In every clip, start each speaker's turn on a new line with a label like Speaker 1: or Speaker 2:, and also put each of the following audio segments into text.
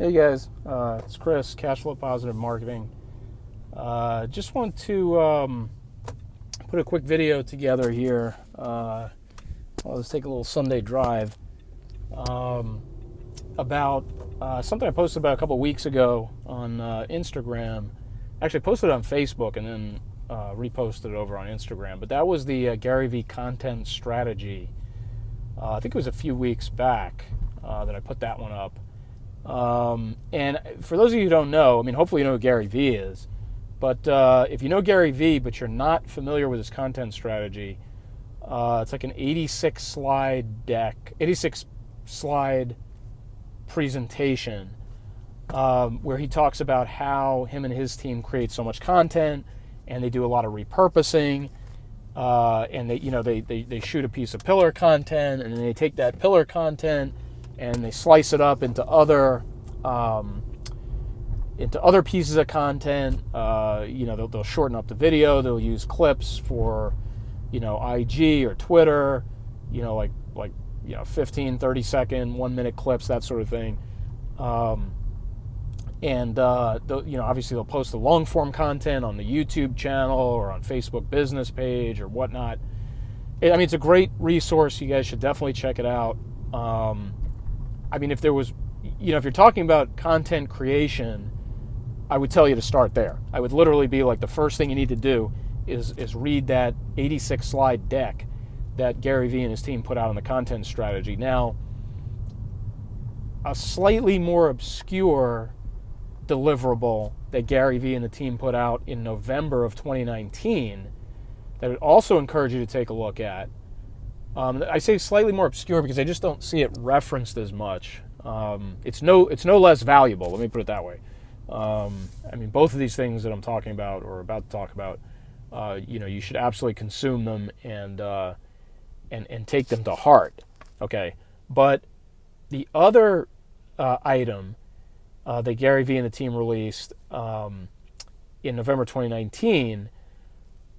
Speaker 1: Hey guys, it's Chris, Cashflow Positive Marketing. Just want to put a quick video together here. Let's take a little Sunday drive about something I posted about a couple weeks ago on Instagram. Actually, posted it on Facebook and then reposted it over on Instagram. But that was the Gary Vee Content Strategy. I think it was a few weeks back that I put that one up. And for those of you who don't know, I mean, hopefully you know who Gary Vee is, but if you know Gary Vee, but you're not familiar with his content strategy, it's like an 86 slide presentation where he talks about how him and his team create so much content, and they do a lot of repurposing, and they shoot a piece of pillar content, and then they take that pillar content and they slice it up into other pieces of content. They'll shorten up the video. They'll use clips for, IG or Twitter, like 15, 30 second, 1 minute clips, that sort of thing. Obviously they'll post the long form content on the YouTube channel or on Facebook business page or whatnot. It's a great resource. You guys should definitely check it out. If you're talking about content creation, I would tell you to start there. I would literally be like, the first thing you need to do is read that 86 slide deck that Gary Vee and his team put out on the content strategy. Now, a slightly more obscure deliverable that Gary Vee and the team put out in November of 2019 that I would also encourage you to take a look at. I say slightly more obscure because I just don't see it referenced as much. It's no less valuable. Let me put it that way. Both of these things that I'm talking about or about to talk about, you should absolutely consume them and take them to heart. Okay, but the other item that Gary Vee and the team released in November 2019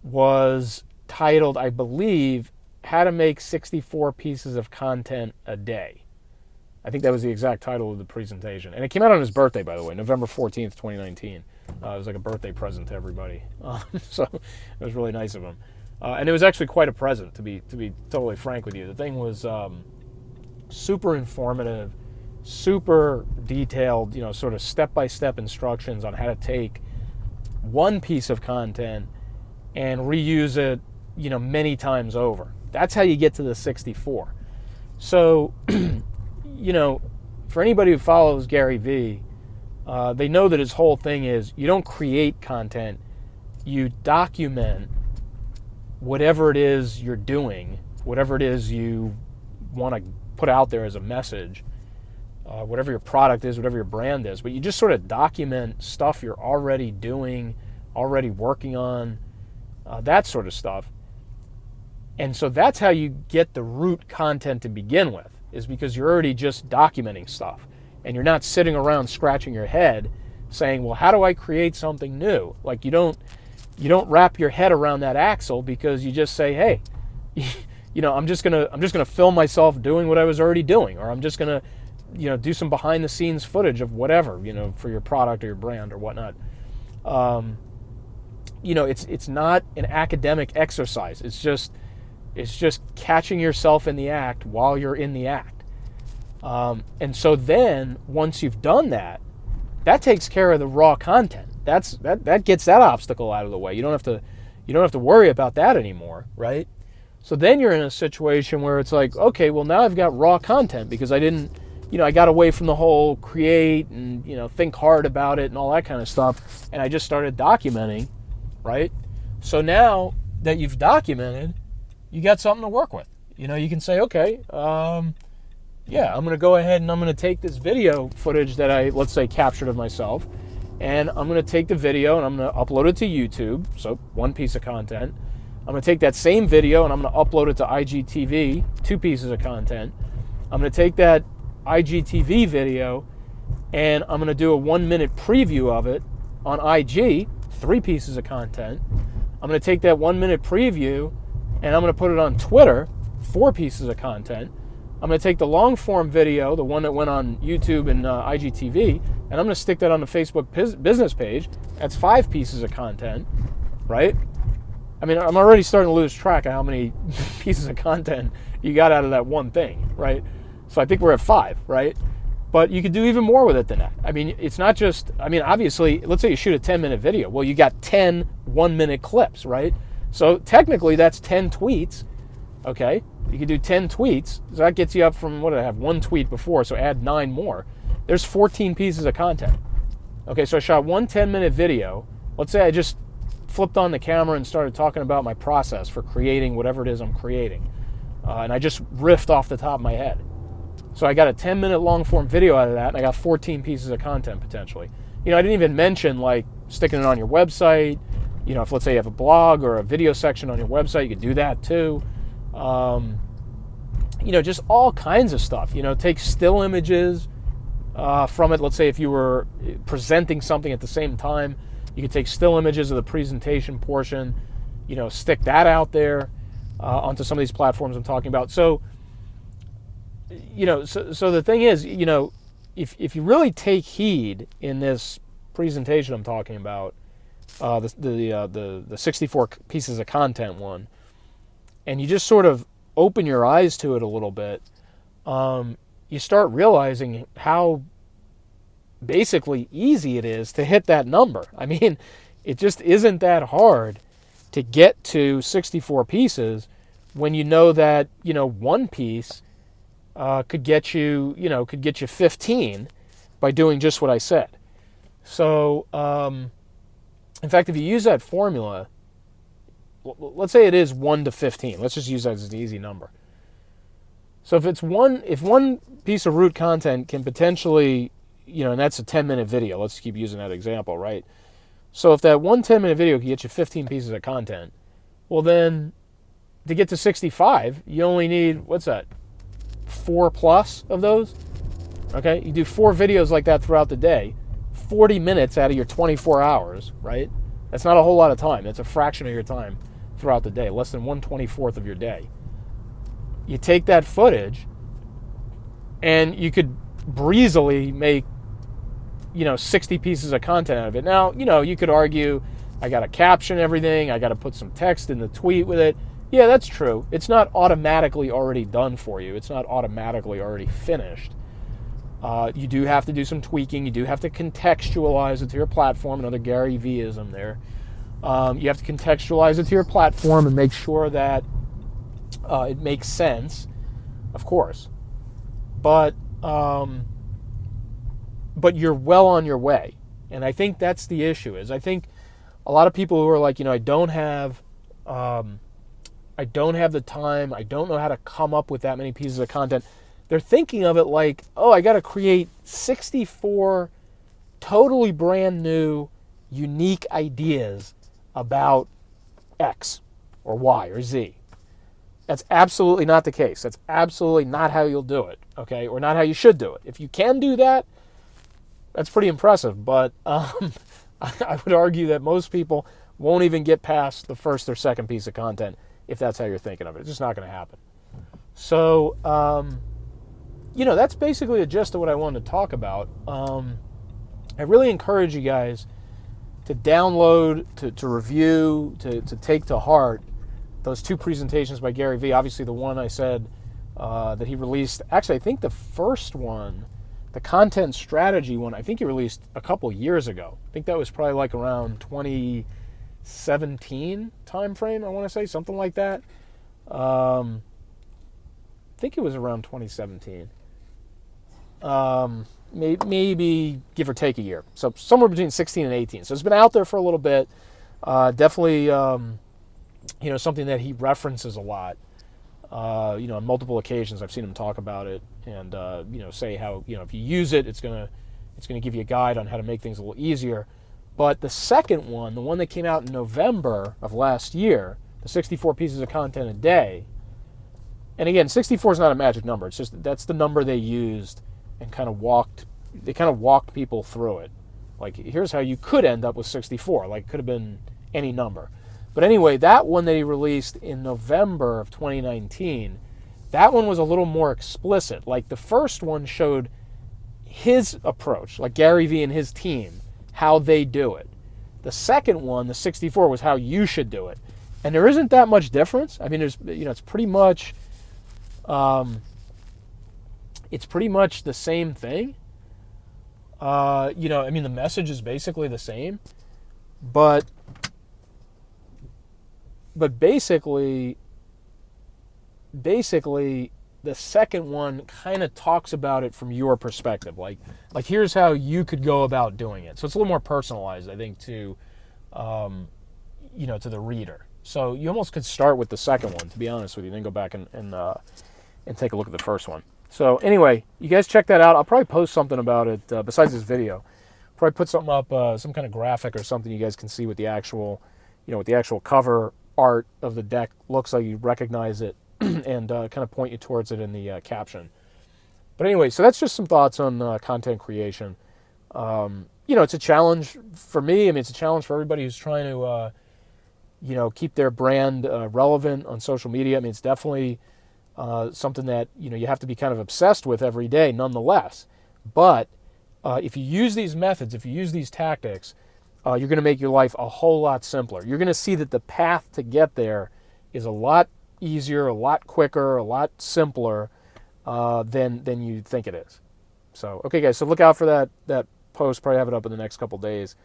Speaker 1: was titled, I believe, How to Make 64 Pieces of Content a Day. I think that was the exact title of the presentation. And it came out on his birthday, by the way, November 14th, 2019. It was like a birthday present to everybody. So it was really nice of him. And it was actually quite a present, to be totally frank with you. The thing was super informative, super detailed, sort of step-by-step instructions on how to take one piece of content and reuse it, many times over. That's how you get to the 64. So, for anybody who follows Gary Vee, they know that his whole thing is you don't create content, you document whatever it is you're doing, whatever it is you want to put out there as a message, whatever your product is, whatever your brand is, but you just sort of document stuff you're already doing, already working on, that sort of stuff. And so that's how you get the root content to begin with, is because you're already just documenting stuff. And you're not sitting around scratching your head saying, well, how do I create something new? Like you don't wrap your head around that axle, because you just say, hey, I'm just gonna film myself doing what I was already doing, or I'm just gonna, do some behind the scenes footage of whatever, for your product or your brand or whatnot. It's not an academic exercise. It's just catching yourself in the act while you're in the act. And so then once you've done that, that takes care of the raw content. That gets that obstacle out of the way. You don't have to worry about that anymore, right? So then you're in a situation where it's like, okay, well now I've got raw content because I got away from the whole create and, think hard about it and all that kind of stuff. And I just started documenting, right? So now that you've documented, you got something to work with. You can say, okay, I'm going to go ahead and I'm going to take this video footage that I, let's say, captured of myself, and I'm going to take the video and I'm going to upload it to YouTube, so one piece of content. I'm going to take that same video and I'm going to upload it to IGTV, 2 pieces of content. I'm going to take that IGTV video and I'm going to do a 1 minute preview of it on IG, 3 pieces of content. I'm going to take that 1 minute preview and I'm going to put it on Twitter, 4 pieces of content. I'm going to take the long form video, the one that went on YouTube and IGTV, and I'm going to stick that on the Facebook business page. That's 5 pieces of content, right? I mean, I'm already starting to lose track of how many pieces of content you got out of that one thing, right? So I think we're at 5, right? But you could do even more with it than that. I mean, it's not just, I mean, obviously, let's say you shoot a 10-minute video. Well, you got 10 one-minute clips, right? So technically, that's 10 tweets, okay? You could do 10 tweets. So that gets you up from, what did I have, 1 tweet before, so add 9 more. There's 14 pieces of content. Okay, so I shot one 10-minute video. Let's say I just flipped on the camera and started talking about my process for creating whatever it is I'm creating. And I just riffed off the top of my head. So I got a 10-minute long-form video out of that, and I got 14 pieces of content potentially. You know, I didn't even mention like sticking it on your website. You know, if let's say you have a blog or a video section on your website, you could do that too. You know, just all kinds of stuff. You know, take still images from it. Let's say if you were presenting something at the same time, you could take still images of the presentation portion, you know, stick that out there onto some of these platforms I'm talking about. So, you know, so the thing is, you know, if you really take heed in this presentation I'm talking about, the 64 pieces of content one, and you just sort of open your eyes to it a little bit, you start realizing how basically easy it is to hit that number. I mean, it just isn't that hard to get to 64 pieces when you know that, you know, one piece could get you 15 by doing just what I said. So, in fact, if you use that formula, let's say it is 1 to 15. Let's just use that as an easy number. So if one piece of root content can potentially, you know, and that's a 10-minute video. Let's keep using that example, right? So if that one 10-minute video can get you 15 pieces of content, well then, to get to 65, you only need, what's that, 4 plus of those? Okay, you do 4 videos like that throughout the day, 40 minutes out of your 24 hours, right? That's not a whole lot of time. That's a fraction of your time throughout the day, less than 1/24 of your day. You take that footage, and you could breezily make, you know, 60 pieces of content out of it. Now, you know, you could argue, I got to caption everything, I got to put some text in the tweet with it. Yeah, that's true. It's not automatically already done for you. It's not automatically already finished. You do have to do some tweaking. You do have to contextualize it to your platform. Another Gary Vee-ism there. You have to contextualize it to your platform and make sure that it makes sense, of course. But you're well on your way. And I think that's the issue. I think a lot of people who are like, you know, I don't have the time, I don't know how to come up with that many pieces of content. They're thinking of it like, oh, I got to create 64 totally brand new, unique ideas about X or Y or Z. That's absolutely not the case. That's absolutely not how you'll do it, okay? Or not how you should do it. If you can do that, that's pretty impressive. But I would argue that most people won't even get past the first or second piece of content if that's how you're thinking of it. It's just not going to happen. So, you know, that's basically the gist of what I wanted to talk about. I really encourage you guys to download, to review, to take to heart those 2 presentations by Gary Vee. Obviously, the one I said that he released, actually, I think the first one, the content strategy one, I think he released a couple years ago. I think that was probably like around 2017 time frame, I want to say, something like that. I think it was around 2017. Maybe give or take a year. So somewhere between 16 and 18. So it's been out there for a little bit. Definitely, you know, something that he references a lot. You know, on multiple occasions I've seen him talk about it and, you know, say how, you know, if you use it, it's gonna give you a guide on how to make things a little easier. But the second one, the one that came out in November of last year, the 64 pieces of content a day, and again, 64 is not a magic number. It's just that's the number they used and kind of walked people through it. Like, here's how you could end up with 64. Like, it could have been any number. But anyway, that one that he released in November of 2019 That one was a little more explicit. Like the first one showed his approach, like Gary Vee and his team, how they do it. The second one, the 64, was how you should do it. And there isn't that much difference. I mean, it's pretty much the same thing. I mean, the message is basically the same, but basically the second one kind of talks about it from your perspective. Like here's how you could go about doing it. So it's a little more personalized, I think, to to the reader. So you almost could start with the second one, to be honest with you, then go back and take a look at the first one. So anyway, you guys check that out. I'll probably post something about it besides this video. Probably put something up, some kind of graphic or something you guys can see what the actual, what the actual cover art of the deck looks like. You recognize it and kind of point you towards it in the caption. But anyway, so that's just some thoughts on content creation. It's a challenge for me. I mean, it's a challenge for everybody who's trying to, keep their brand relevant on social media. I mean, it's definitely something that you have to be kind of obsessed with every day, nonetheless. But if you use these methods, if you use these tactics, you're going to make your life a whole lot simpler. You're going to see that the path to get there is a lot easier, a lot quicker, a lot simpler than you think it is. So, okay, guys. So look out for that post. Probably have it up in the next couple days.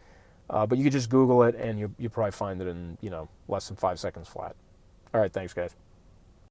Speaker 1: But you can just Google it, and you probably find it in less than 5 seconds flat. All right, thanks, guys.